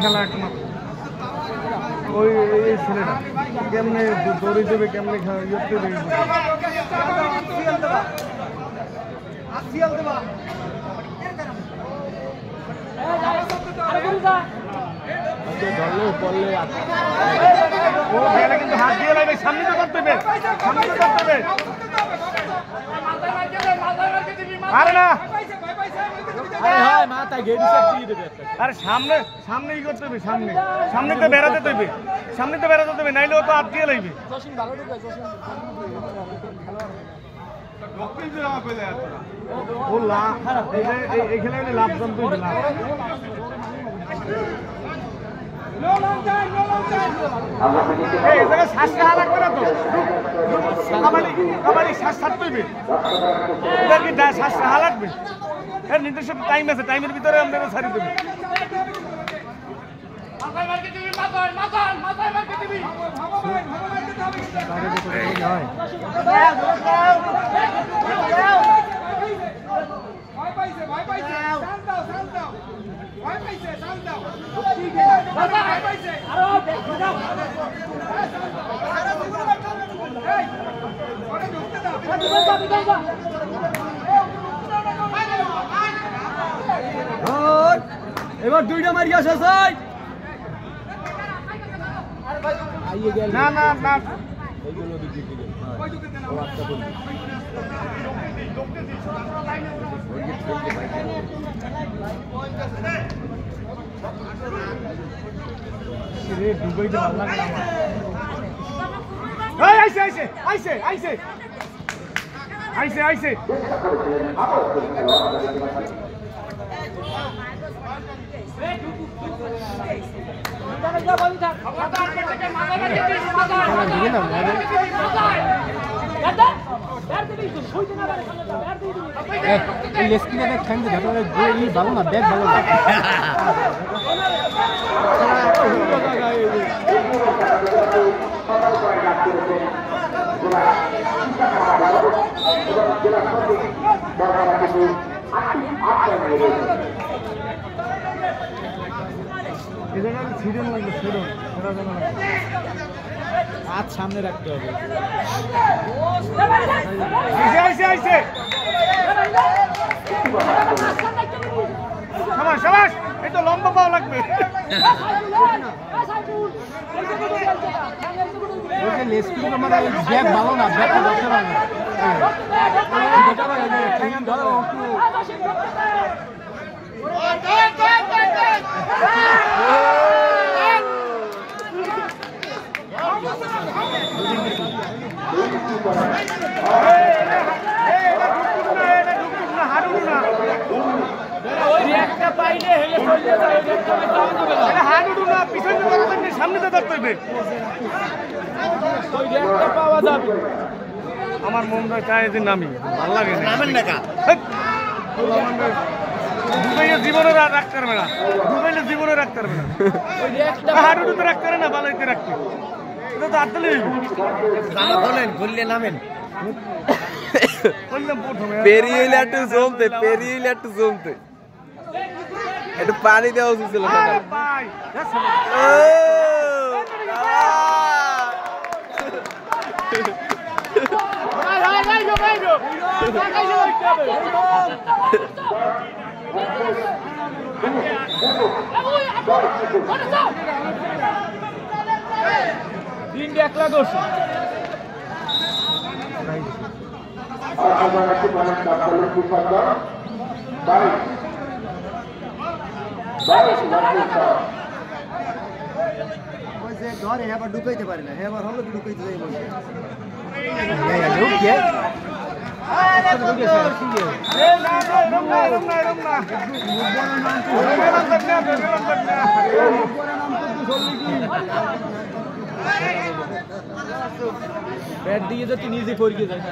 খেলা একমাত্র ওই ছেলেটা কেমনে দৌড়ে দেবে কেমনে কিন্তু হাত দিয়ে লাগবে সামনে তো করতে হবে আরে না আরে সামনে ই করতে হবে সামনে তো বেড়াতে দেবে নাইলে ও তো হাত দিয়ে লাগবে ও লাভ এই খেলা লাভ জানতে লাগবে নির্দিষ্ট টাইম আছে টাইমের ভিতরে আমরা ছাড়ি দেবে এবার দুইটা মারি আসে না না না ডুবাইতে ভালো লাগে আইসে ভালো না ব্যাগ ভালো না হাত সামনে রাখতে হবে এই তো লম্বা পাওয়া লাগবে ব্যাগ ভালো না ব্যাগ সামনে তো ধরতে হবে পাওয়া যাবে আমার মনটা চায় যে নামি ভালো লাগে ডুবাইলে জীবনে রাখতে পারবে না হাডুডু তো রাখতে পারে না বালাইতে রাখতে এটা তো আটলে বলেন ঘুরলে নামেন পেরিয়ে একটু জমতে একটু পানি দেওয়া উচিত ছিল তিনটে 1 লাখ করছে ঘরে এবার ঢুকাইতে পারে না এবার হলো ঢুকাইতে যাই বলছে ব্যাট দিয়ে তো নিজে করিয়ে যায়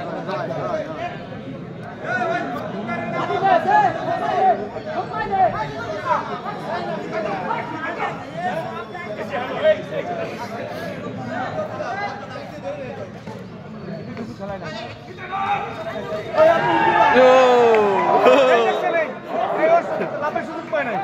লাভের সুযোগ পায় নাই।